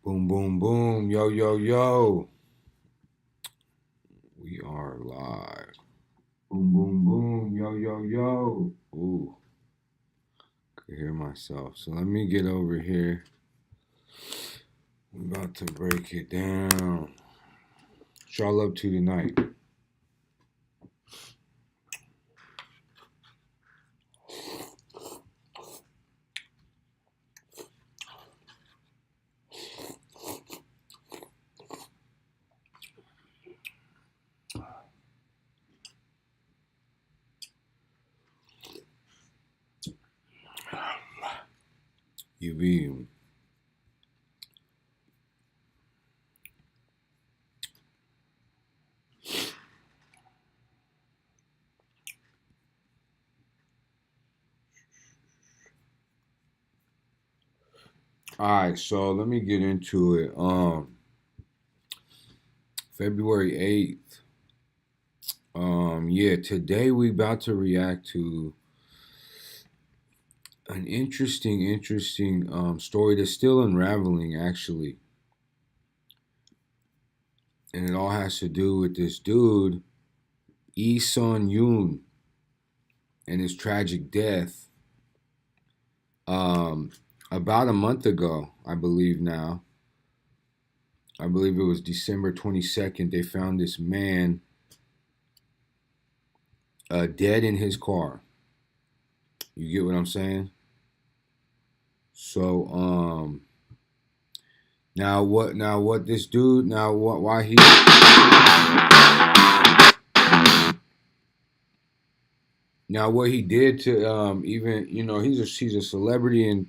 Boom, boom, boom. Yo, yo, yo. We are live. Boom, boom, boom. Yo, yo, yo. Ooh, could hear myself. So let me get over here. We're about to break it down. What y'all up to tonight? You be. All right, so let me get into it. February 8th. Yeah, today we about to react to an interesting story that's still unraveling actually. And it all has to do with this dude, Kyun, and his tragic death. Um, about a month ago, I believe now. I believe it was December 22nd. They found this man dead in his car. You get what I'm saying? So, now what? Now what? This dude? Now what? Why he? Now what he did to even he's a celebrity and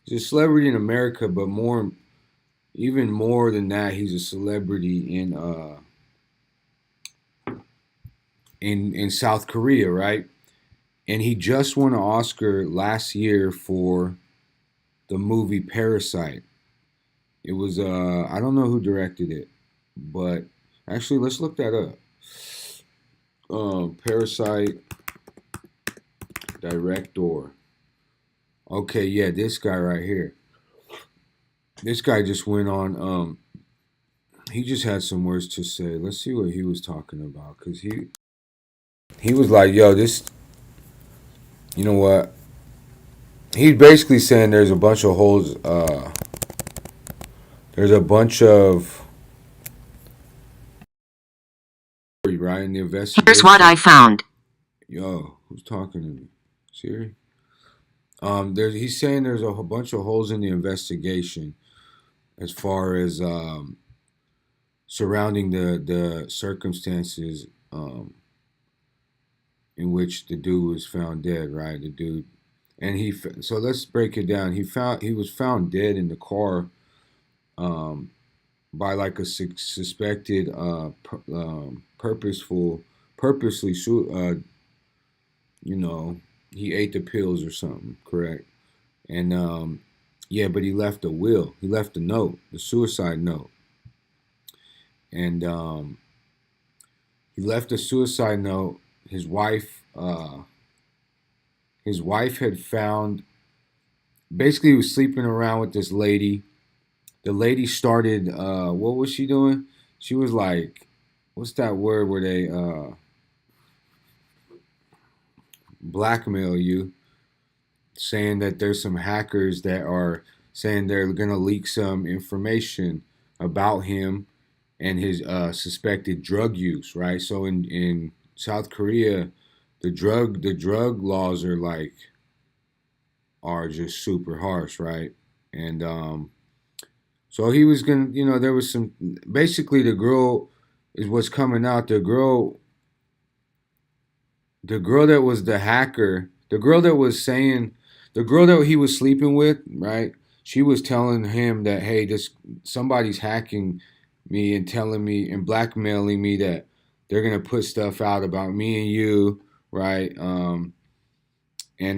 he's a celebrity in America, but more even more than that, he's a celebrity in South Korea, right? And he just won an Oscar last year for the movie Parasite. It was I don't know who directed it, but actually let's look that up. Parasite director. Okay, yeah, this guy right here. This guy just went on. He just had some words to say. Let's see what he was talking about, cause he was like, "Yo, this. You know what? He's basically saying there's a bunch of holes. There's a bunch of right in the investigation. Here's what I found. Yo, who's talking to me? Siri. He's saying there's a bunch of holes in the investigation as far as surrounding the circumstances in which the dude was found dead. Right, the dude, and so let's break it down. He was found dead in the car. Um, by like a suspected purposely you know, he ate the pills or something, correct? And yeah, but he left a will. He left a note, the suicide note, and he left a suicide note. His wife, his wife had found. Basically, he was sleeping around with this lady. The lady started. What was she doing? She was like, what's that word where they blackmail you, saying that there's some hackers that are saying they're going to leak some information about him and his suspected drug use, right? So in South Korea, the drug laws are just super harsh, right? And so he was gonna, there was some. Basically, the girl is what's coming out. The girl that was the hacker, the girl that was saying, the girl that he was sleeping with, right? She was telling him that, hey, this somebody's hacking me and telling me and blackmailing me that they're gonna put stuff out about me and you, right? And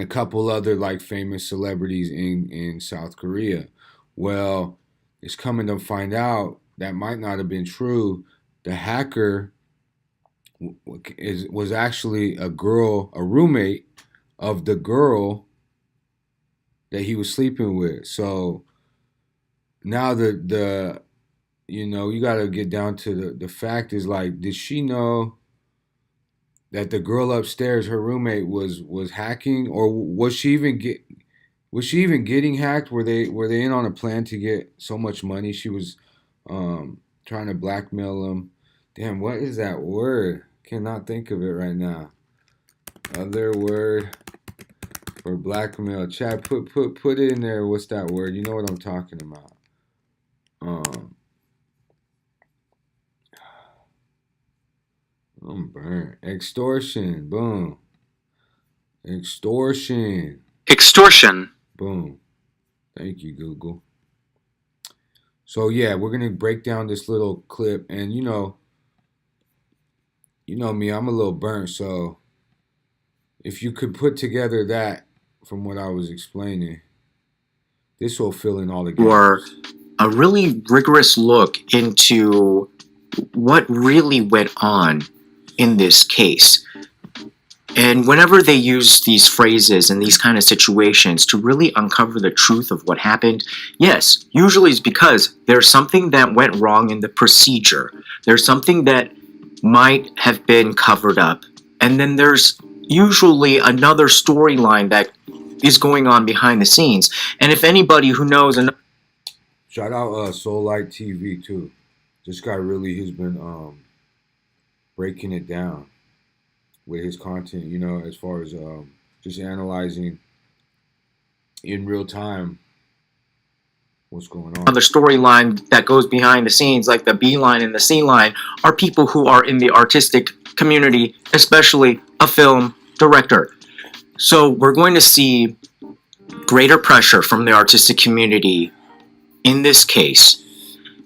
a couple other like famous celebrities in South Korea. Well, it's coming to find out that might not have been true. The hacker was actually a girl, a roommate of the girl that he was sleeping with. So now the you know, you got to get down to the fact is like, did she know that the girl upstairs, her roommate, was hacking, or was she even getting hacked? Were they in on a plan to get so much money? She was trying to blackmail them. Damn, what is that word? Cannot think of it right now. Other word for blackmail. Chat, put it in there. What's that word? You know what I'm talking about. Um, I'm burnt. Extortion. Boom. Extortion. Extortion. Boom. Thank you, Google. So yeah, we're gonna break down this little clip, and you know me, I'm a little burnt. So if you could put together that from what I was explaining, this will fill in all the Or gaps. a really rigorous look into what really went on in this case. And whenever they use these phrases in these kind of situations to really uncover the truth of what happened, yes, usually it's because there's something that went wrong in the procedure. There's something that might have been covered up. And then there's usually another storyline that is going on behind the scenes. And if anybody who knows... Shout out Soul Light TV too. This guy really has been breaking it down with his content. You know, as far as just analyzing in real time what's going on. The storyline that goes behind the scenes, like the B line and the C line, are people who are in the artistic community, especially a film director. So we're going to see greater pressure from the artistic community in this case,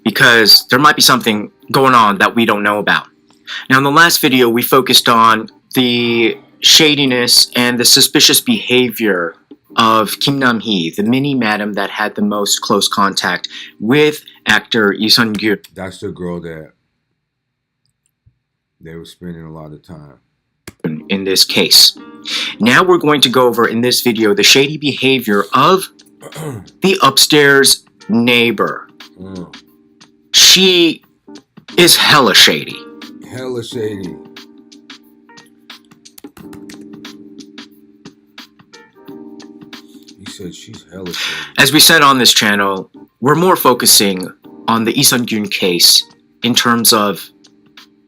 because there might be something going on that we don't know about. Now, in the last video, we focused on the shadiness and the suspicious behavior of Kim Nam-hee, the mini madam that had the most close contact with actor Lee Sun-gyun. That's the girl that they were spending a lot of time in this case. Now we're going to go over in this video the shady behavior of the upstairs neighbor. She is hella shady. Hella shady. He said she's hella shady. As we said on this channel, we're more focusing on the Lee Sun-gyun case in terms of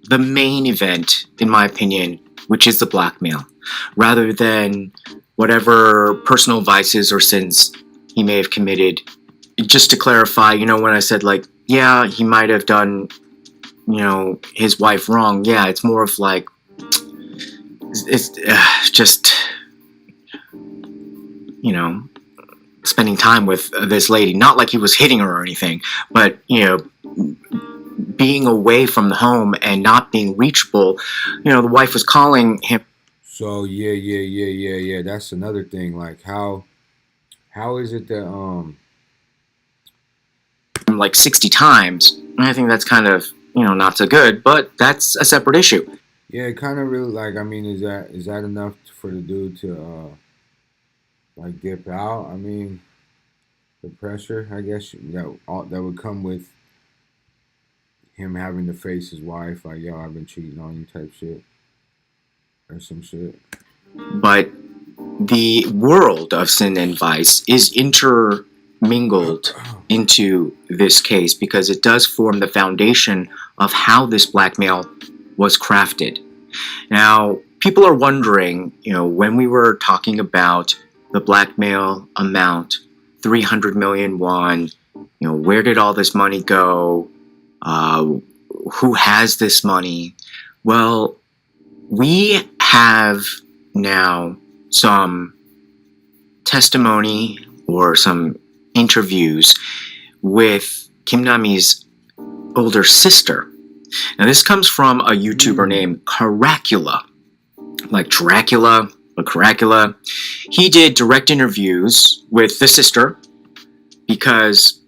the main event, in my opinion, which is the blackmail, rather than whatever personal vices or sins he may have committed. Just to clarify, you know, when I said, like, yeah, he might have done, you know, his wife wrong, yeah, it's more of like, it's just, you know, spending time with this lady. Not like he was hitting her or anything, but, you know, being away from the home and not being reachable. You know, the wife was calling him. So yeah. That's another thing. Like, how is it that like 60 times? And I think that's kind of, you know, not so good, but that's a separate issue. Yeah, it kind of really, like, I mean, is that enough for the dude to like dip out? I mean, the pressure, I guess, that would come with him having to face his wife, like, yo, I've been cheating on you type shit, or some shit. But the world of sin and vice is intermingled into this case because it does form the foundation of how this blackmail was crafted. Now, people are wondering, you know, when we were talking about the blackmail amount, 300 million won, you know, where did all this money go? Who has this money? Well, we have now some testimony or some interviews with Kim Nam-hee's older sister. Now, this comes from a YouTuber named Caracula, like Dracula, but Caracula. He did direct interviews with the sister because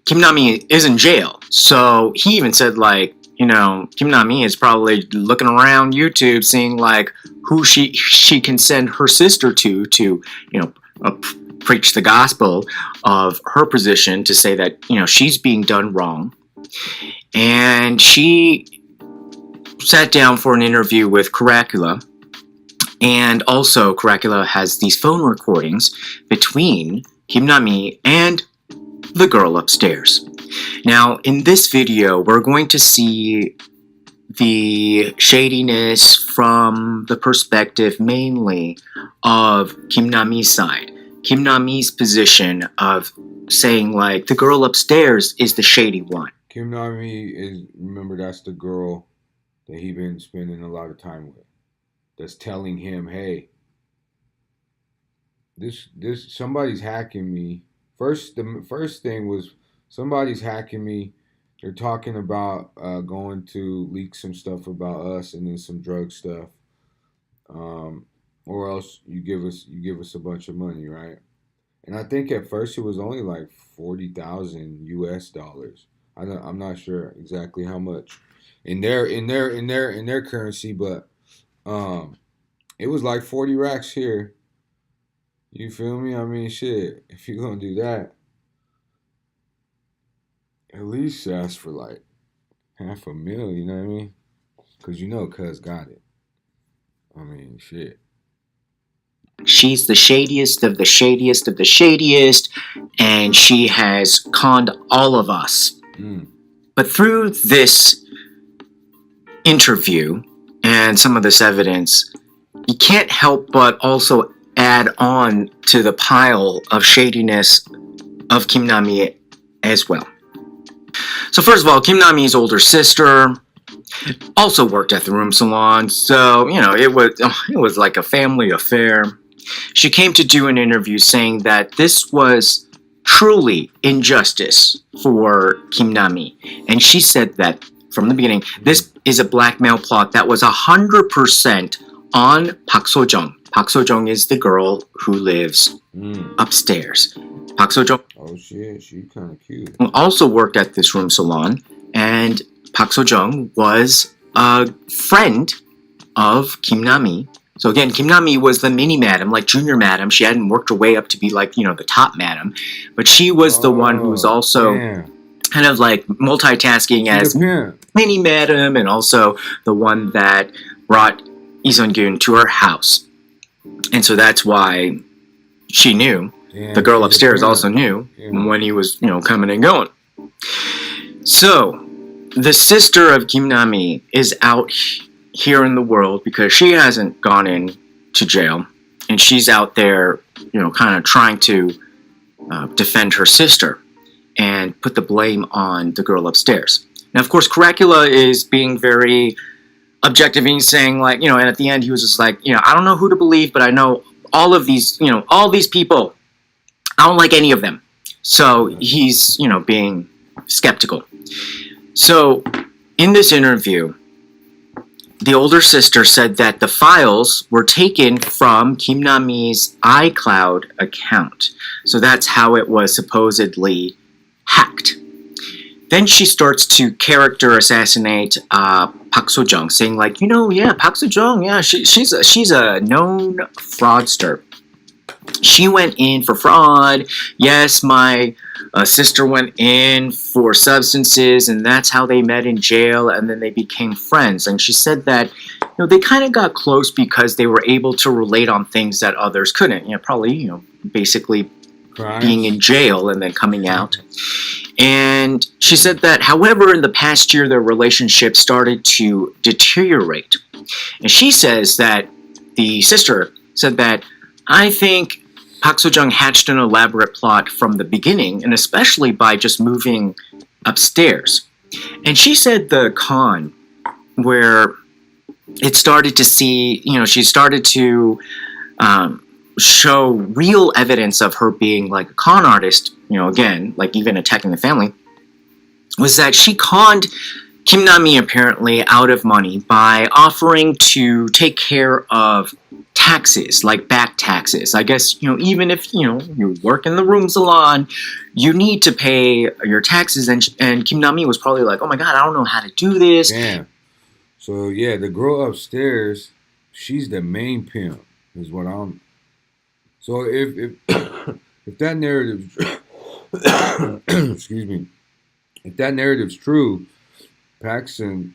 Kim Nam-hee is in jail. So he even said, like, you know, Kim Nam-hee is probably looking around YouTube, seeing like who she can send her sister to, you know, preach the gospel of her position to say that, she's being done wrong. And she sat down for an interview with Caracula. And also, Caracula has these phone recordings between Kim Nami and the girl upstairs. Now, in this video, we're going to see the shadiness from the perspective mainly of Kim Nami's side. Kim Nami's position of saying, like, the girl upstairs is the shady one. Kim Nami is, remember, that's the girl that he been spending a lot of time with. That's telling him, hey, this somebody's hacking me. The first thing was somebody's hacking me. They're talking about going to leak some stuff about us and then some drug stuff, or else you give us a bunch of money, right? And I think at first it was only like 40,000 US dollars. I'm not sure exactly how much in their currency, but it was like 40 racks here. You feel me? I mean, shit. If you're gonna do that, at least ask for like $500,000. You know what I mean? Cause cuz got it. I mean, shit. She's the shadiest of the shadiest of the shadiest, and she has conned all of us. But through this interview and some of this evidence, you can't help but also add on to the pile of shadiness of Kim Nami as well. So first of all, Kim Nami's older sister also worked at the room salon, so it was like a family affair. She came to do an interview saying that this was truly injustice for Kim Nami, and she said that from the beginning, this is a blackmail plot that was 100% on Park Seo-jung. Park Seo-jung is the girl who lives upstairs. Park Seo-jung, oh shit, she kind of cute, also worked at this room salon, and Park Seo-jung was a friend of Kim Nami. So again, Kim Nami was the mini madam, like junior madam. She hadn't worked her way up to be like, the top madam. But she was the one who was also kind of like multitasking as mini madam, and also the one that brought Lee Sung-gyun to her house. And so that's why she knew. The girl upstairs also knew when he was, coming and going. So the sister of Kim Nami is out here in the world because she hasn't gone in to jail, and she's out there, kind of trying to defend her sister and put the blame on the girl upstairs. Now, of course, Caracula is being very objective, and he's saying, like, and at the end he was just like, I don't know who to believe, but I know all of these, all these people, I don't like any of them. So he's, being skeptical. So in this interview, the older sister said that the files were taken from Kim Nami's iCloud account. So that's how it was supposedly hacked. Then she starts to character assassinate Park Seo-jung, saying like, Park Seo-jung, she's a known fraudster. She went in for fraud. Yes, my sister went in for substances, and that's how they met in jail, and then they became friends. And she said that they kind of got close because they were able to relate on things that others couldn't. Probably basically being in jail and then coming out. And she said that, however, in the past year, their relationship started to deteriorate. And she says that the sister said that, I think Park Seo-jung hatched an elaborate plot from the beginning, and especially by just moving upstairs. And she said the con, where it started to see, she started to show real evidence of her being like a con artist, again, like even attacking the family, was that she conned Kim Nami apparently out of money by offering to take care of taxes, like back taxes. I guess, even if, you work in the room salon, you need to pay your taxes. And Kim Nami was probably like, oh my God, I don't know how to do this. Damn. So, yeah, the girl upstairs, she's the main pimp, is what I'm... So, if if that narrative, excuse me, if that narrative's true, Paxton,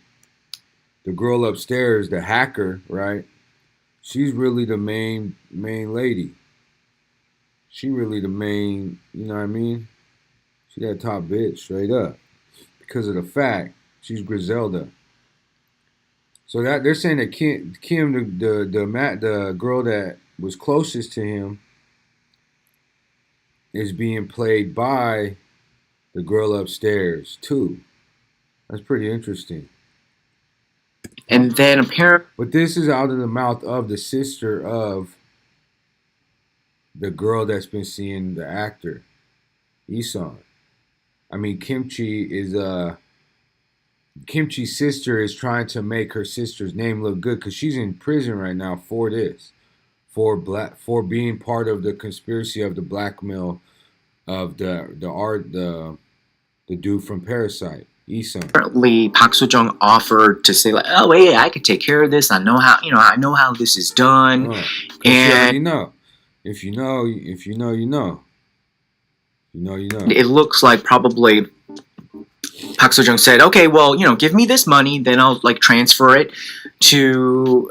the girl upstairs, the hacker, right? She's really the main lady. She really the main. You know what I mean? She that top bitch, straight up, because of the fact she's Griselda. So that they're saying that Kim, the girl that was closest to him, is being played by the girl upstairs too. That's pretty interesting. And then apparently, But this is out of the mouth of the sister of the girl that's been seeing the actor, Isan. I mean, Kimchi's sister is trying to make her sister's name look good because she's in prison right now for this, for being part of the conspiracy of the blackmail of the dude from Parasite, Isan. Park Seo Joong offered to say like, "Oh, wait, I could take care of this. I know how this is done." And And you know, if you know, if you know, you know, you know, you know. it looks like probably Park Seo Joong said, "Okay, well, give me this money, then I'll like transfer it to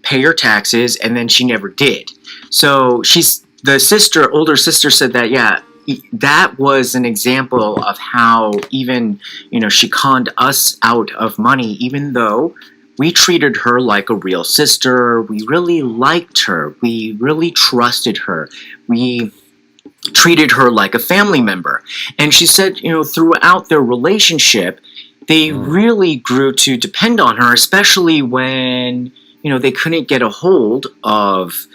pay your taxes." And then she never did. So older sister said that, yeah, that was an example of how even she conned us out of money, even though we treated her like a real sister. We really liked her. We really trusted her. We treated her like a family member. And she said, throughout their relationship, they really grew to depend on her, especially when, they couldn't get a hold of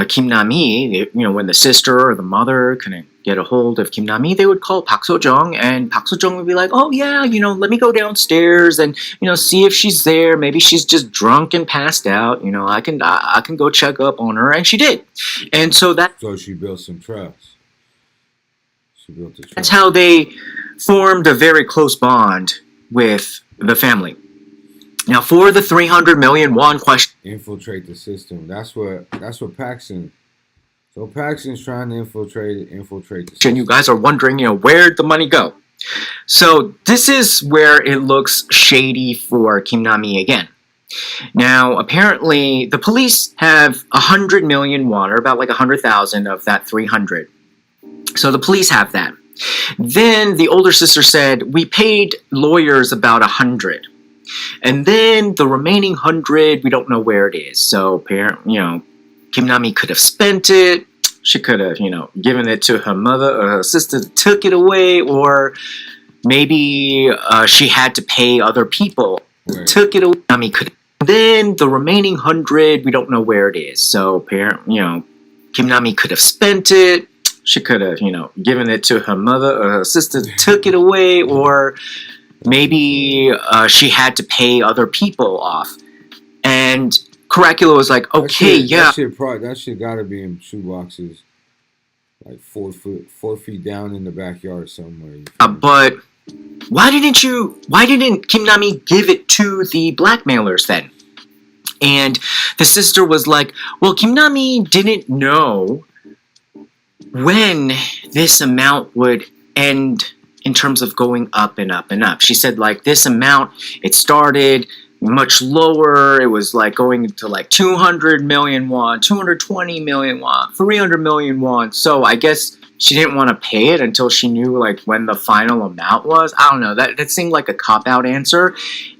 Kim Nami. When the sister or the mother couldn't get a hold of Kim Nami, they would call Park Seo Joong, and Park Seo Joong would be like, "Oh yeah, let me go downstairs and see if she's there. Maybe she's just drunk and passed out. I can go check up on her." And she did, and so she built some trust. She built the trust. That's how they formed a very close bond with the family. Now, for the 300 million won question, infiltrate the system. That's what Paxton. So Paxton's trying to infiltrate the system. You guys are wondering, where'd the money go? So this is where it looks shady for Kim Nami again. Now, apparently, the police have 100 million won, or about like 100,000 of that 300. So the police have that. Then the older sister said, we paid lawyers about 100. And then the remaining 100, we don't know where it is. So, Kim Nami could have spent it. She could have, given it to her mother or her sister, took it away, or maybe she had to pay other people, took it away. Nami could. Then the remaining 100, we don't know where it is. So, Kim Nami could have spent it. She could have, given it to her mother or her sister, took it away, or maybe she had to pay other people off. And Caracula was like, okay, yeah. That shit gotta be in shoeboxes, like 4 feet down in the backyard somewhere. But why didn't Kim Nami give it to the blackmailers then? And the sister was like, well, Kim Nami didn't know when this amount would end in terms of going up and up and up. She said, like, this amount, it started much lower. It was like going to like 200 million won, 220 million won, 300 million won. So I guess she didn't want to pay it until she knew like when the final amount was. I don't know. That seemed like a cop-out answer.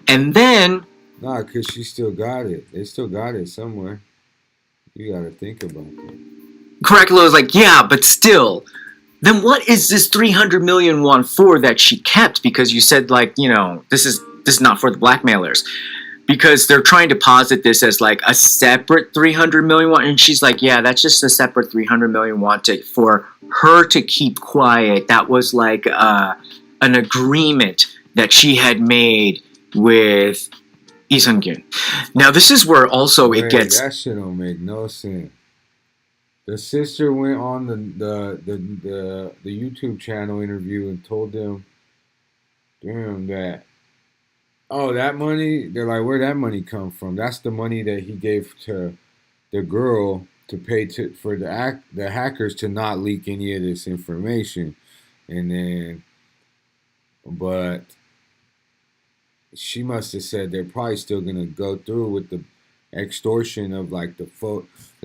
And then... Nah, because she still got it. They still got it somewhere. You got to think about that. Caracula was like, yeah, but still... Then what is this 300 million won for that she kept? Because you said, like, this is not for the blackmailers. Because they're trying to posit this as, like, a separate 300 million won. And she's like, yeah, that's just a separate 300 million won for her to keep quiet. That was, like, an agreement that she had made with Lee Sung-kyun. Now, this is where also it gets... That shit don't make no sense. The sister went on the YouTube channel interview and told them, damn, that money, they're like, where'd that money come from? That's the money that he gave to the girl to pay for the hackers to not leak any of this information, and then but she must have said they're probably still gonna go through with the extortion of like the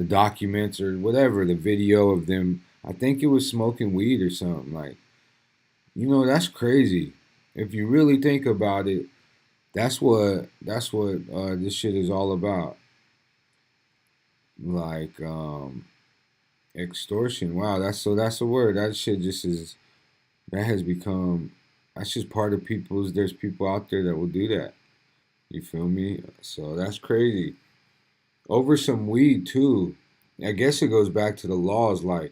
documents or whatever, the video of them. I think it was smoking weed or something. Like, that's crazy. If you really think about it, that's what this shit is all about. Like extortion. Wow, that's a word. That shit just is that has become that's just part of people's there's people out there that will do that. You feel me? So that's crazy. Over some weed too. I guess it goes back to the laws like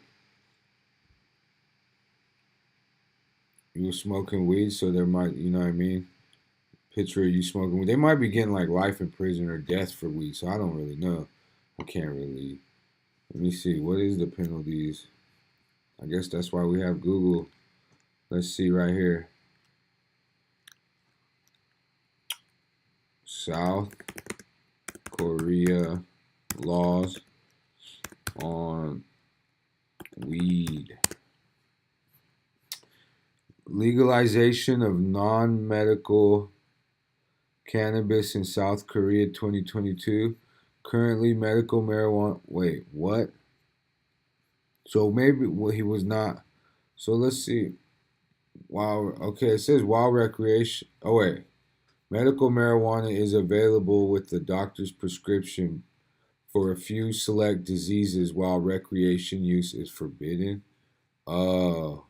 you were smoking weed, so there might, you know what I mean? Picture of you smoking weed. They might be getting like life in prison or death for weed, so I don't really know. I can't really. Let me see. What is the penalties? I guess that's why we have Google. Let's see right here. South Korea laws on weed. Legalization of non-medical cannabis in South Korea 2022. Currently, medical marijuana. Wait, what? So maybe he was not. So let's see. Wow. Okay, it says while recreation. Oh wait, medical marijuana is available with the doctor's prescription for a few select diseases, while recreation use is forbidden. Oh,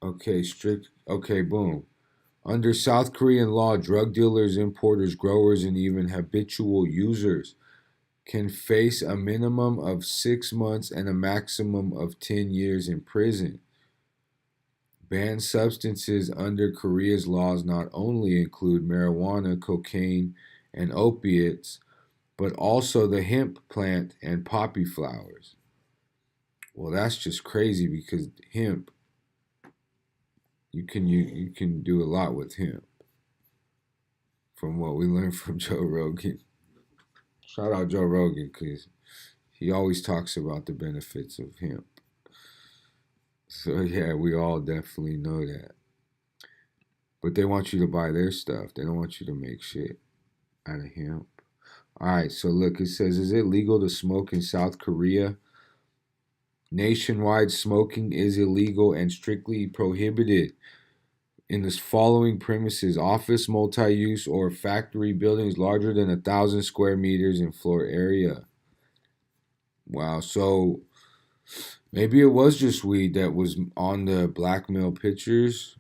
okay. Strict. Okay, boom. Under South Korean law, drug dealers, importers, growers, and even habitual users can face a minimum of 6 months and a maximum of 10 years in prison. Banned substances under Korea's laws not only include marijuana, cocaine, and opiates, but also the hemp plant and poppy flowers. Well, that's just crazy because hemp, you can do a lot with hemp, from what we learned from Joe Rogan. Shout out Joe Rogan because he always talks about the benefits of hemp. So yeah, we all definitely know that. But they want you to buy their stuff. They don't want you to make shit out of hemp. All right, so look, it says, is it legal to smoke in South Korea? Nationwide smoking is illegal and strictly prohibited in the following premises: office, multi-use, or factory buildings larger than 1,000 square meters in floor area. Wow, so maybe it was just weed that was on the blackmail pictures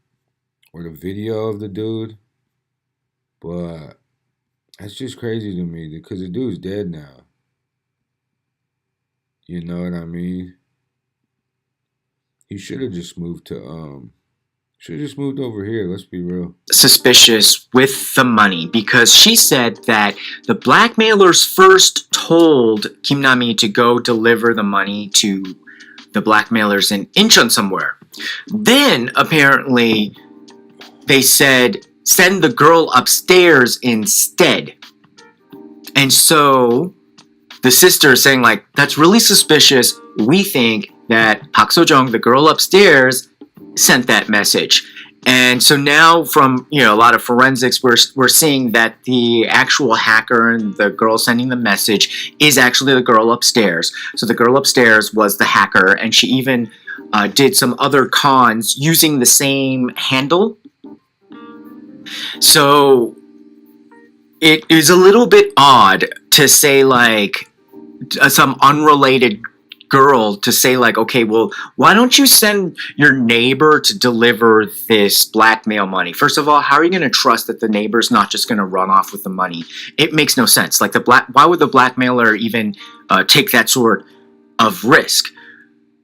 or the video of the dude, but that's just crazy to me because the dude's dead now. You know what I mean? He should have just moved over here. Let's be real. Suspicious with the money because she said that the blackmailers first told Kim Nami to go deliver the money to the blackmailers in Incheon somewhere. Then apparently they said send the girl upstairs instead. And so the sister is saying like that's really suspicious. We think that Park So-jung, the girl upstairs, sent that message. And so now from a lot of forensics we're seeing that the actual hacker and the girl sending the message is actually the girl upstairs. So the girl upstairs was the hacker, and she even did some other cons using the same handle. So it is a little bit odd to say like some unrelated girl to say like, okay, well, why don't you send your neighbor to deliver this blackmail money? First of all, how are you going to trust that the neighbor's not just going to run off with the money? It makes no sense. Like why would the blackmailer even take that sort of risk?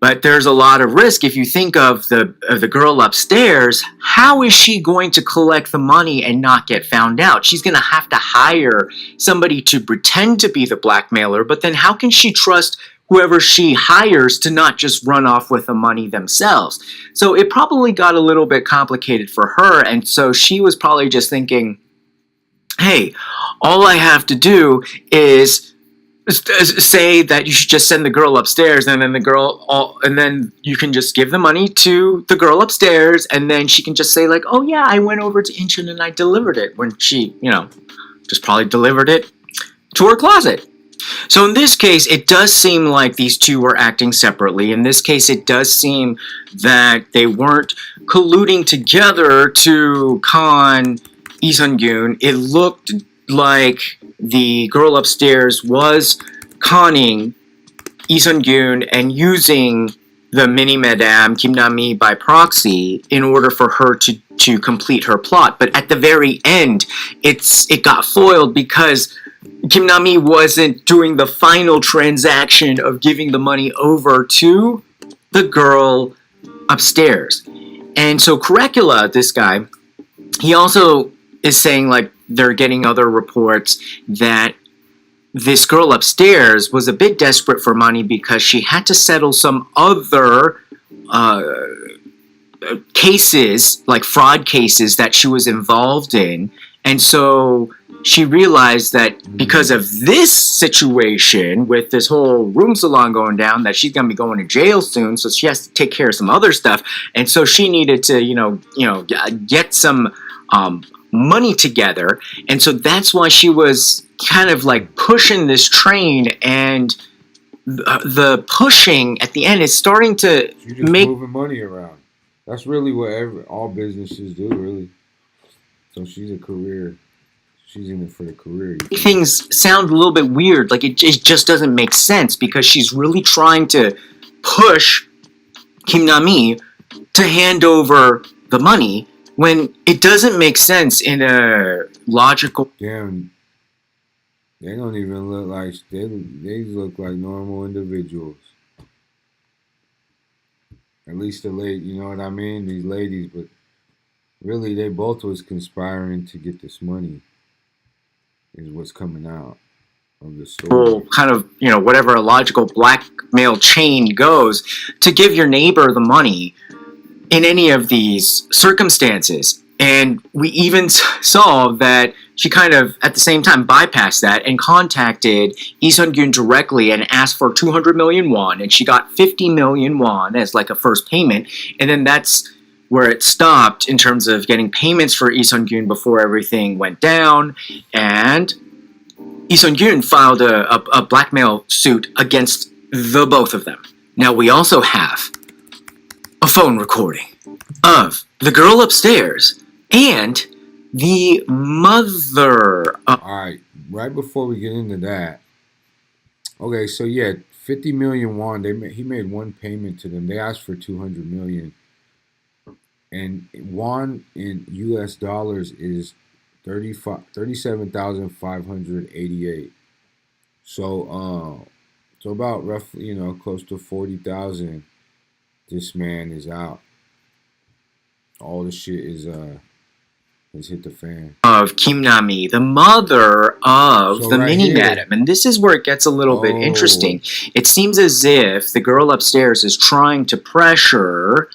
But there's a lot of risk if you think of the girl upstairs. How is she going to collect the money and not get found out? She's going to have to hire somebody to pretend to be the blackmailer, but then how can she trust whoever she hires to not just run off with the money themselves? So it probably got a little bit complicated for her, and so she was probably just thinking, hey, all I have to do is say that you should just send the girl upstairs, and then and then you can just give the money to the girl upstairs, and then she can just say like, oh yeah, I went over to Incheon and I delivered it, when she, just probably delivered it to her closet. So in this case, it does seem like these two were acting separately. In this case, it does seem that they weren't colluding together to con Lee Sun-gyun. It looked like the girl upstairs was conning Lee Sun-gyun and using the mini Madame Kim Na-mi by proxy in order for her to complete her plot. But at the very end, it got foiled because Kim Na-mi wasn't doing the final transaction of giving the money over to the girl upstairs. And so Curricula, this guy, he also is saying like they're getting other reports that this girl upstairs was a bit desperate for money because she had to settle some other cases, like fraud cases that she was involved in. And so she realized that because of this situation with this whole room salon going down, that she's gonna be going to jail soon. So she has to take care of some other stuff, and so she needed to, get some money together, and so that's why she was kind of like pushing this train, and the pushing at the end is starting to She's just make moving money around. That's really what all businesses do, really. So she's a career. She's in it for the career. You think? things sound a little bit weird. Like it just doesn't make sense because she's really trying to push Kim Na-mi to hand over the money when it doesn't make sense in a logical. Damn, they don't even look like they look like normal individuals. At least the lady, you know what I mean? These ladies, but really they both was conspiring to get this money. Is what's coming out of the story. Kind of, whatever a logical blackmail chain goes to give your neighbor the money in any of these circumstances. And we even saw that she kind of, at the same time, bypassed that and contacted Lee Sun-gyun directly and asked for 200 million won, and she got 50 million won as like a first payment. And then that's where it stopped in terms of getting payments for Lee Sun-gyun before everything went down. And Lee Sun-gyun filed a blackmail suit against the both of them. Now we also have a phone recording of the girl upstairs and the mother. Alright, right before we get into that. Okay, so yeah, 50 million won. He made one payment to them. They asked for 200 million. And won in US dollars is 37,588. So so about roughly, close to 40,000 this man is out. All the shit is hit the fan. Of Kim Na-mi, the mother of So the right mini here. madam. And this is where it gets a little bit Oh. interesting. It seems as if the girl upstairs is trying to pressure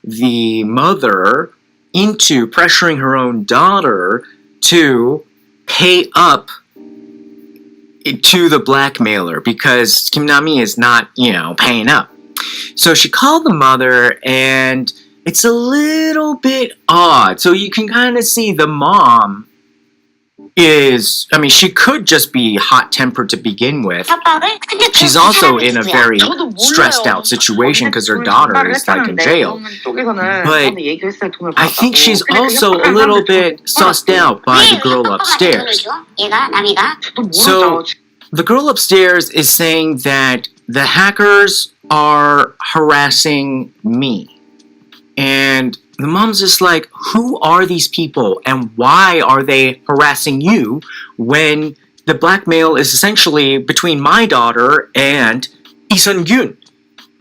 the mother into pressuring her own daughter to pay up to the blackmailer because Kim Na-mi is not, paying up. So she called the mother, and it's a little bit odd. So you can kind of see the mom she could just be hot-tempered to begin with. She's also in a very stressed out situation because her daughter is like in jail. But I think she's also a little bit sussed out by the girl upstairs. So the girl upstairs is saying that the hackers are harassing me. And the mom's just like, who are these people and why are they harassing you when the blackmail is essentially between my daughter and Lee Sun-gyun?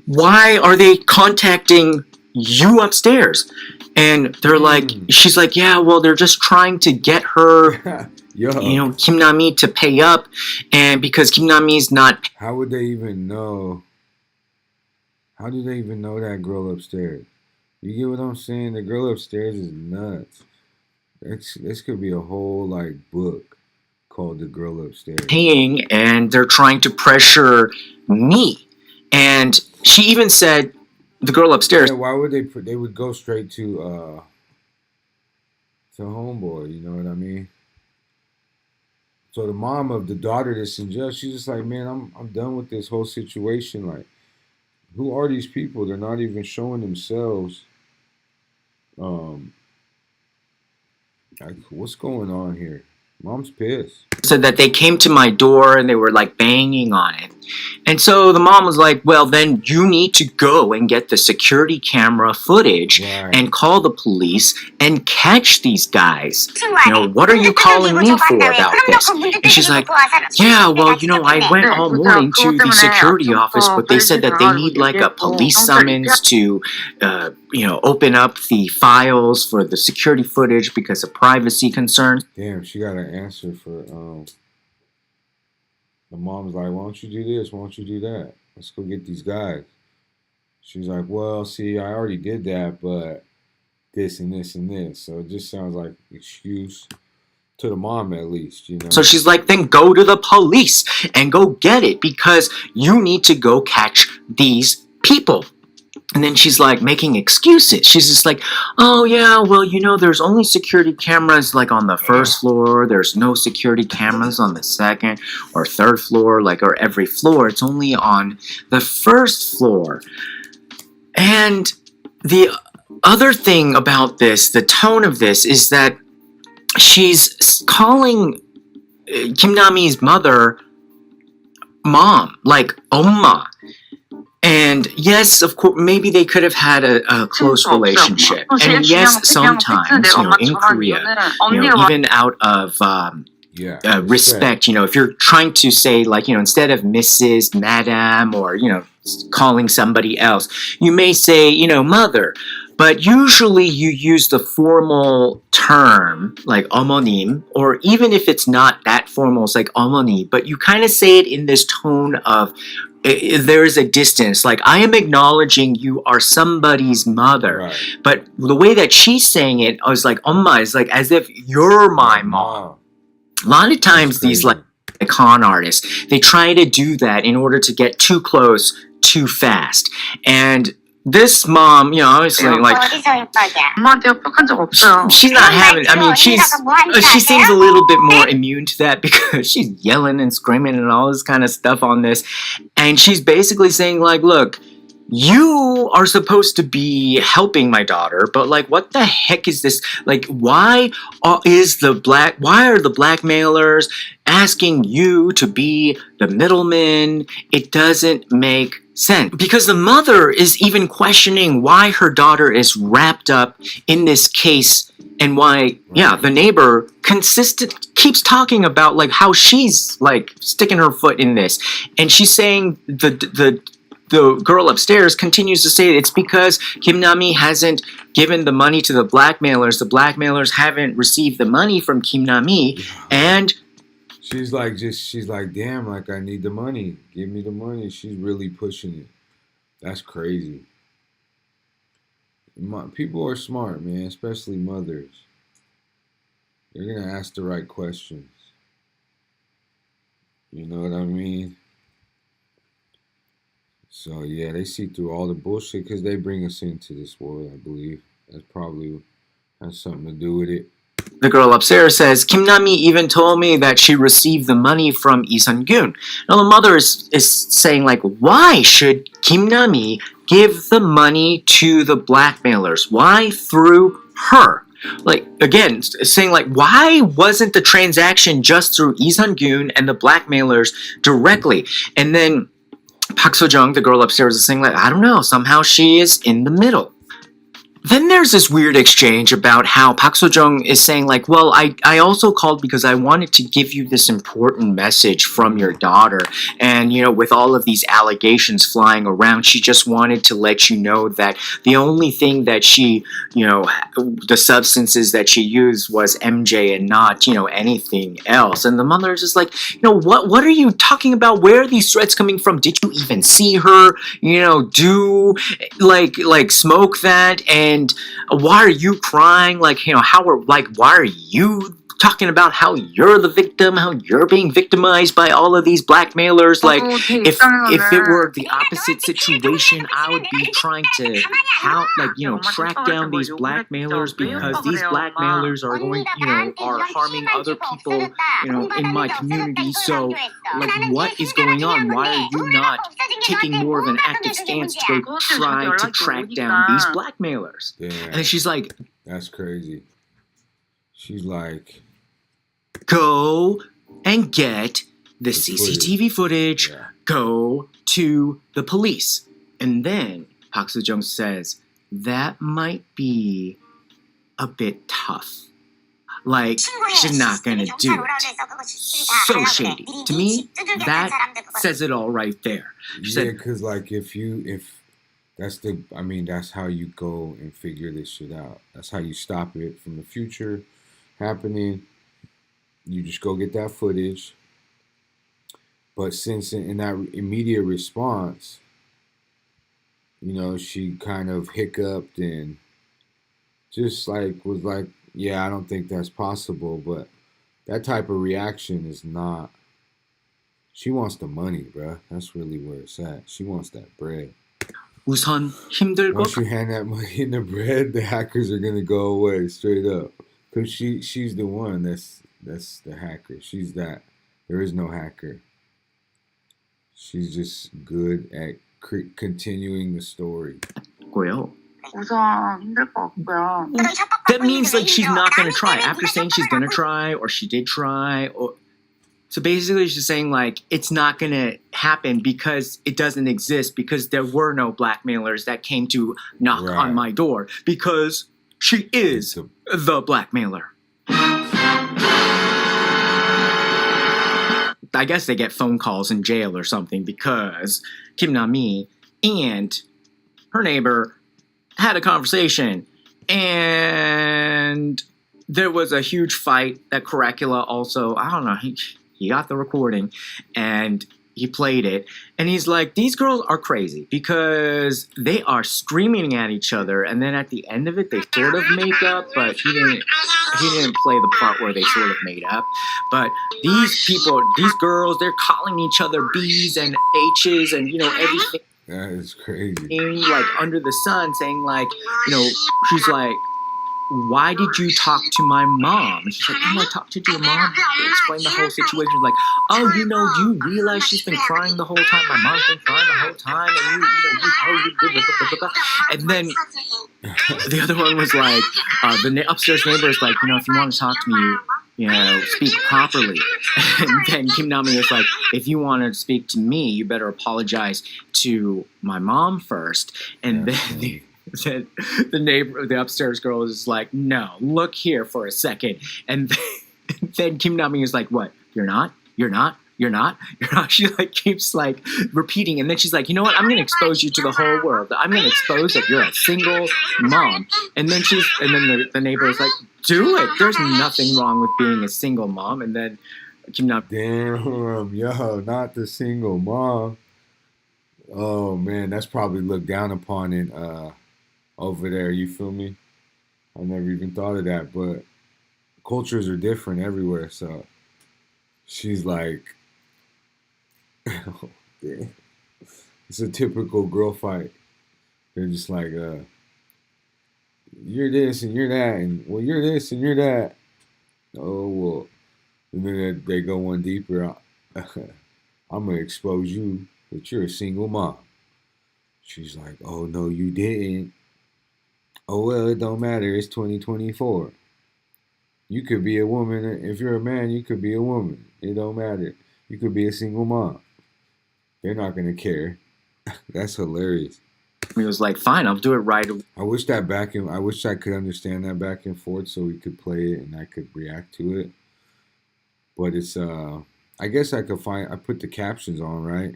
Why are they contacting you upstairs? And they're like, she's like, yeah, well, they're just trying to get her, Kim Na-mi to pay up, and because Kim Na-mi's not. How would they even know? How do they even know that girl upstairs? You get what I'm saying? The girl upstairs is nuts. This could be a whole like book called the girl upstairs. paying, and they're trying to pressure me. And she even said, the girl upstairs, Yeah, why would they? They would go straight to homeboy. You know what I mean? So the mom of the daughter that's in jail, she's just like, man, I'm done with this whole situation. Like, who are these people? They're not even showing themselves. Um, like, what's going on here? Mom's pissed. said that they came to my door and they were like banging on it. And so the mom was like, well, then you need to go and get the security camera footage Right. and call the police and catch these guys. You know, what are you calling me for about this? And she's like, yeah, well, you know, I went all morning to the security office, but they said that they need like a police summons to, you know, open up the files for the security footage because of privacy concerns. Damn, she got an answer for the mom's like, why don't you do this? Why don't you do that? Let's go get these guys. She's like, well, see, I already did that, but this and this and this. So it just sounds like excuse to the mom at least, you know. So she's like, then go to the police and go get it because you need to go catch these people. And then she's like making excuses. She's just like, oh yeah, well, you know, there's only security cameras like on the first floor. There's no security cameras on the second or third floor, like, or every floor. It's only on the first floor. And the other thing about this, the tone of this, is that she's calling Kim Nami's mother mom, like Oma. And yes, of course, maybe they could have had a close relationship. And yes, sometimes, you know, in Korea, you know, even out of respect, you know, if you're trying to say, like, you know, instead of Mrs., Madam, or, you know, calling somebody else, you may say, you know, mother. But usually you use the formal term, like 어머님, or even if it's not that formal, it's like 어머니, but you kind of say it in this tone of, there is a distance, like I am acknowledging you are somebody's mother, Right. but the way that she's saying it is like 엄마, is like as if you're my mom. A lot of times these like con artists, they try to do that in order to get too close too fast. And this mom, you know, obviously, like, 엄마한테 협박한 적 없어요. she's not having, I mean, she seems a little bit more immune to that because she's yelling and screaming and all this kind of stuff on this. And she's basically saying, like, look, you are supposed to be helping my daughter, but like, what the heck is this? Like, why are the blackmailers asking you to be the middleman? It doesn't make sense. Because the mother is even questioning why her daughter is wrapped up in this case and why, yeah, the neighbor keeps talking about like how she's like sticking her foot in this. And she's saying the girl upstairs continues to say it's because Kim Nami hasn't given the money to the blackmailers. The blackmailers haven't received the money from Kim Nami, and she's like, damn, like I need the money. Give me the money. She's really pushing it. That's crazy. People are smart, man, especially mothers. They're gonna ask the right questions. You know what I mean? So yeah, they see through all the bullshit because they bring us into this world, I believe. That's probably has something to do with it. the girl upstairs says, Kim Nami even told me that she received the money from Lee Sun-gyun. Now the mother is saying, like, why should Kim Nami give the money to the blackmailers? Why through her? Like, again, saying, like, why wasn't the transaction just through Lee Sun-gyun and the blackmailers directly? And then Park So-jung, the girl upstairs, is saying, like, I don't know, somehow she is in the middle. Then there's this weird exchange about how Park So-jung is saying, like, well, I also called because I wanted to give you this important message from your daughter. And, you know, with all of these allegations flying around, she just wanted to let you know that the only thing that she, you know, the substances that she used was MJ and not, you know, anything else. And the mother is just like, you know, what are you talking about? Where are these threats coming from? Did you even see her, you know, do, like smoke that? And why are you crying? Like, you know, why are you talking about how you're the victim, how you're being victimized by all of these blackmailers. Like, if it were the opposite situation, I would be trying to track down these blackmailers, because these blackmailers are are harming other people, in my community. So, like, what is going on? Why are you not taking more of an active stance to go try to track down these blackmailers? Damn, And she's like, that's crazy. She's like, go and get the footage. CCTV footage. Yeah. Go to the police. And then Park Seo-joong says, that might be a bit tough. Like, she's not gonna do it. So shady. To me, that says it all right there. She yeah, said, because like if that's how you go and figure this shit out. That's how you stop it from the future happening. You just go get that footage. But since in that immediate response, she kind of hiccuped and just like was like, yeah, I don't think that's possible. But that type of reaction is not. She wants the money, bruh. That's really where it's at. She wants that bread. 우선 힘들고. Once you hand that money in the bread, the hackers are gonna go away straight up. Cause she's the one that's the hacker. She's that. There is no hacker. She's just good at continuing the story. 고요. 우선 힘들 것 같고요. That means like she's not gonna try. After saying she's gonna try, or she did try, or so basically she's saying like it's not gonna happen because it doesn't exist, because there were no blackmailers that came to knock Right. on my door, because she is the blackmailer. I guess they get phone calls in jail or something, because Kim Na-mi and her neighbor had a conversation, and there was a huge fight that Caracula also, I don't know, he got the recording and he played it, and he's like, these girls are crazy because they are screaming at each other, and then at the end of it they sort of make up, but he didn't play the part where they sort of made up. But these girls, they're calling each other B's and H's and everything That is crazy. like under the sun, saying like, she's like, why did you talk to my mom? And she's like, oh, I talked to your mom. Explain the whole situation. Like, oh, do you realize she's been crying the whole time? My mom's been crying the whole time. And then the other one was like, the upstairs neighbor is like, if you want to talk to me, speak properly. And then Kim Na-mi is like, if you want to speak to me, you better apologize to my mom first. And then the upstairs girl is like, no, look here for a second. And then Kim Na-mi is like, what? You're not? She like keeps like repeating, and then she's like, you know what? I'm gonna expose you to the whole world. I'm gonna expose that you're a single mom. And then the neighbor is like, do it. There's nothing wrong with being a single mom. And then Kim Na-mi, Damn, yo, not the single mom. Oh man, that's probably looked down upon in over there. You feel me? I never even thought of that, but cultures are different everywhere. So she's like, oh, damn. It's a typical girl fight. They're just like, you're this and you're that, and well, you're this and you're that. Oh well, and then they go one deeper. I'm gonna expose you that you're a single mom. She's like, oh no, you didn't. Oh well, it don't matter. It's 2024. You could be a woman. If you're a man, you could be a woman. It don't matter. You could be a single mom. They're not gonna care. That's hilarious. he was like, fine, I'll do it right away. I wish I could understand that back and forth so we could play it and I could react to it. But it's I guess I put the captions on, right?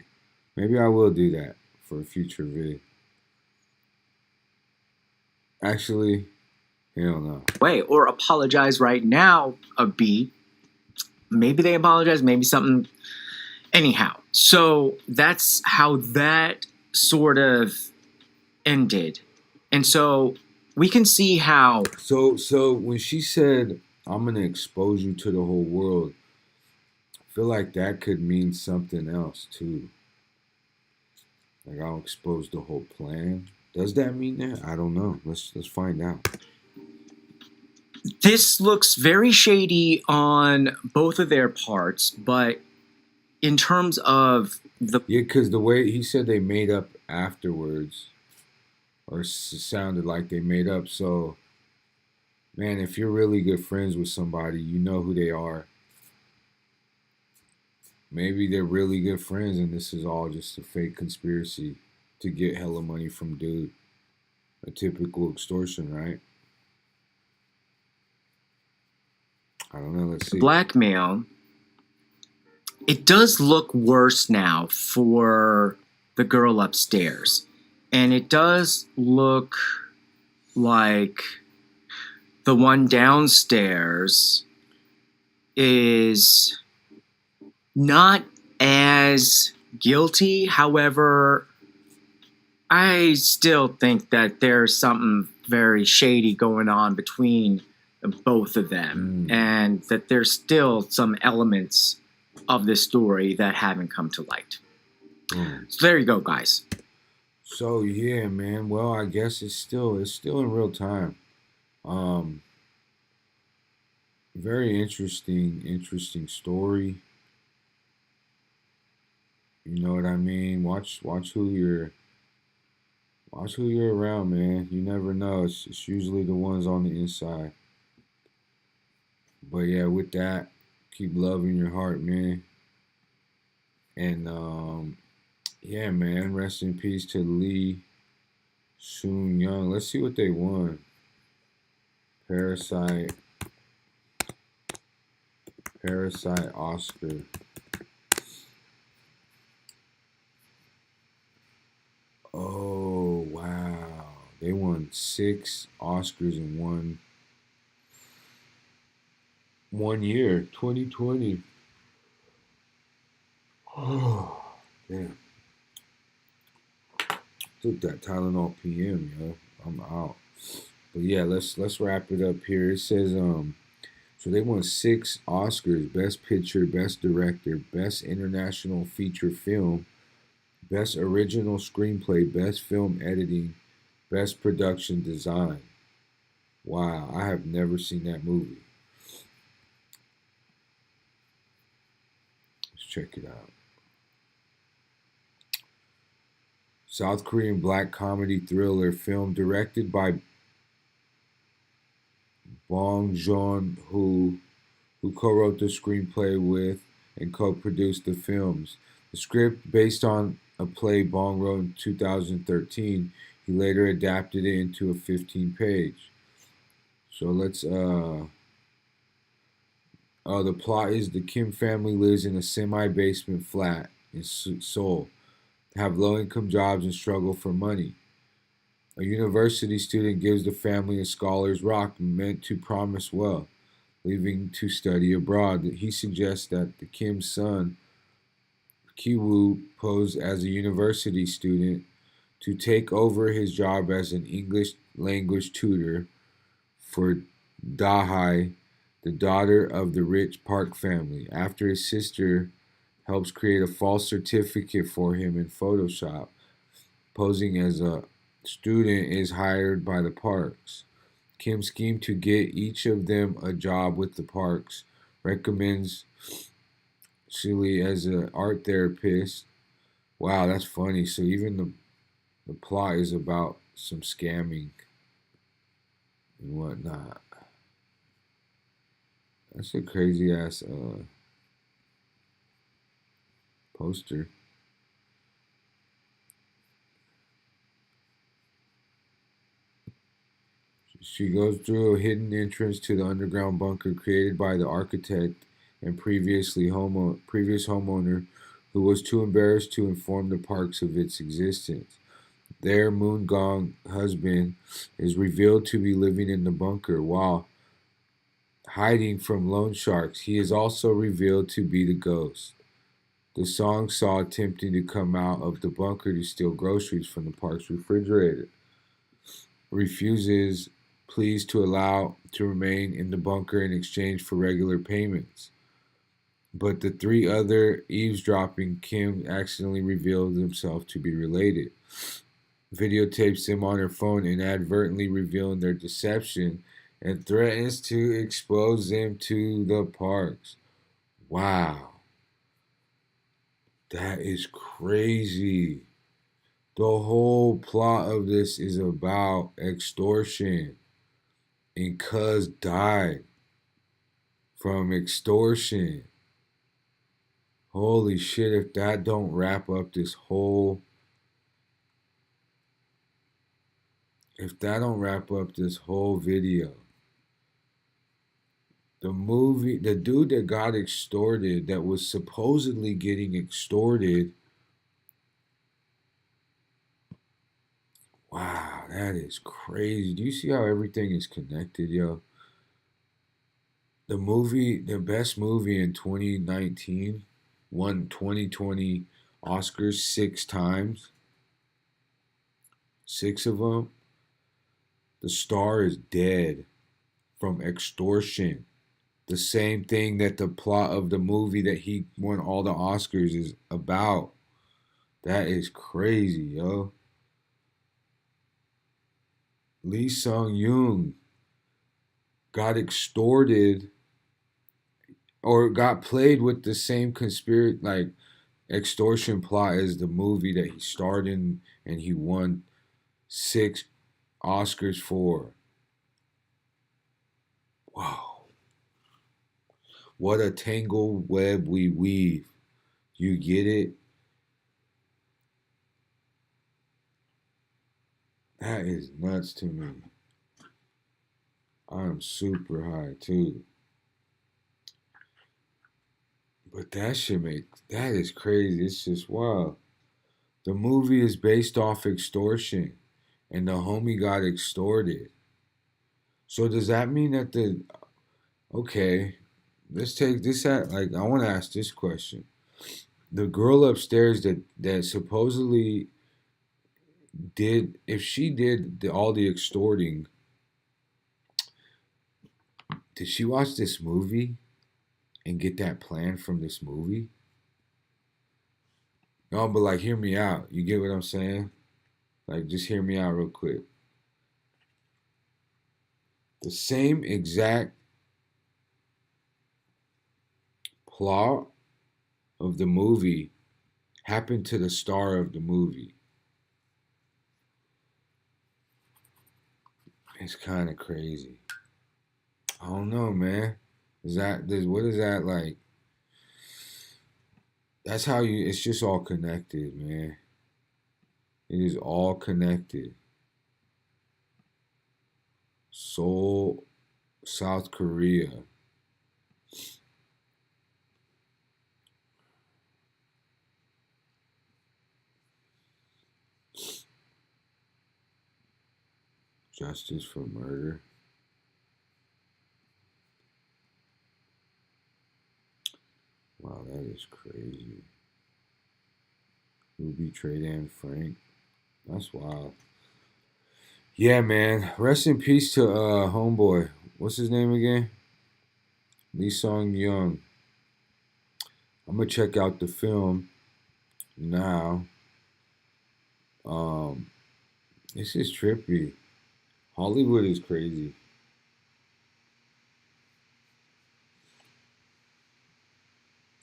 Maybe I will do that for a future video. Actually, hell no. Or apologize right now, a B. Maybe they apologize, maybe something. Anyhow, so that's how that sort of ended. And so we can see how. So when she said I'm gonna expose you to the whole world. I feel like that could mean something else too. Like I'll expose the whole plan. Does that mean that? I don't know. Let's find out. This looks very shady on both of their parts, but in terms of the Yeah, because the way he said they made up afterwards, or sounded like they made up. So, man, if you're really good friends with somebody, you know who they are. Maybe they're really good friends, and this is all just a fake conspiracy to get hella money from dude. A typical extortion, right? I don't know. Let's see. blackmail, it does look worse now for the girl upstairs. And it does look like the one downstairs is not as guilty. However, I still think that there's something very shady going on between both of them, and that there's still some elements of this story that haven't come to light. So there you go, guys. So yeah, man. Well, I guess it's still in real time. Um, Very interesting story. You know what I mean? Watch who you're around, man. You never know. It's usually the ones on the inside. But yeah, with that, keep loving your heart, man. And yeah, man. Rest in peace to Lee Soon Young. Let's see what they won. Parasite, Parasite Oscar. Oh wow, they won 6 Oscars in one year, 2020. Oh, damn. Took that Tylenol PM, yo. I'm out. But yeah, let's wrap it up here. It says so they won 6 Oscars: Best Picture, Best Director, Best International Feature Film, Best Original Screenplay, Best Film Editing, Best Production Design. Wow, I have never seen that movie. Let's check it out. South Korean black comedy thriller film directed by Bong Joon-ho, who co-wrote the screenplay with and co-produced the films. The script, based on a play Bong wrote in 2013, he later adapted it into a 15-page. So let's oh, the plot is the Kim family lives in a semi-basement flat in Seoul, have low-income jobs and struggle for money. A university student gives the family a scholar's rock meant to promise wealth, leaving to study abroad. He suggests that the Kim's son, Kiwoo, pose as a university student to take over his job as an English language tutor for Dahai, the daughter of the rich Park family, after his sister helps create a false certificate for him in Photoshop, posing as a student is hired by the Parks. Kim schemed to get each of them a job with the Parks, recommends Shilly as an art therapist. Wow, that's funny. So even the plot is about some scamming and whatnot. That's a crazy ass poster. She goes through a hidden entrance to the underground bunker created by the architect and previous homeowner who was too embarrassed to inform the Parks of its existence. There, Moon Gong, husband, is revealed to be living in the bunker while hiding from loan sharks. He is also revealed to be the ghost. The song saw attempting to come out of the bunker to steal groceries from the park's refrigerator. Refuses, pleased to allow to remain in the bunker in exchange for regular payments. But the three other eavesdropping Kim accidentally revealed themselves to be related. Videotapes them on her phone, inadvertently revealing their deception, and threatens to expose them to the parks. Wow, that is crazy. The whole plot of this is about extortion, and Cuz died from extortion. Holy shit, if that don't wrap up this whole video. The dude that got extorted, that was supposedly getting extorted. Wow, that is crazy. Do you see how everything is connected, yo? The best movie in 2019, won 2020 Oscars 6 times. 6 of them. The star is dead from extortion. The same thing that the plot of the movie that he won all the Oscars is about. That is crazy, yo. Lee Sung Young got extorted or got played with the same conspiracy, like extortion plot as the movie that he starred in and he won 6 Oscars for. Wow. What a tangled web we weave. You get it? That is nuts to me. I'm super high too. But that is crazy. It's just wow. The movie is based off extortion, and the homie got extorted. So does that mean that okay, let's take this at like I want to ask this question. The girl upstairs that supposedly did, if she did all the extorting, did she watch this movie and get that plan from this movie? No, but like, hear me out. You get what I'm saying? Like, just hear me out real quick. The same exact plot of the movie happened to the star of the movie. It's kind of crazy. I don't know, man. What is that like? That's how it's just all connected, man. It is all connected. Seoul, South Korea. Justice for murder. Wow, that is crazy. Who betrayed Anne Frank? That's wild. Yeah, man. Rest in peace to homeboy. What's his name again? Lee Sung Young. I'm gonna check out the film now. Um, this is trippy. Hollywood is crazy.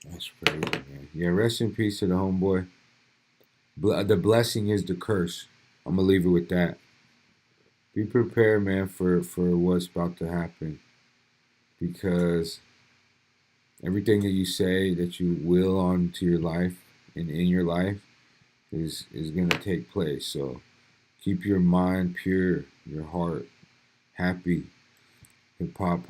That's crazy, man. Yeah, rest in peace to the homeboy. The blessing is the curse. I'm gonna leave it with that. Be prepared, man, for what's about to happen, because everything that you say that you will onto your life and in your life is gonna take place. So keep your mind pure, your heart happy. Hip hop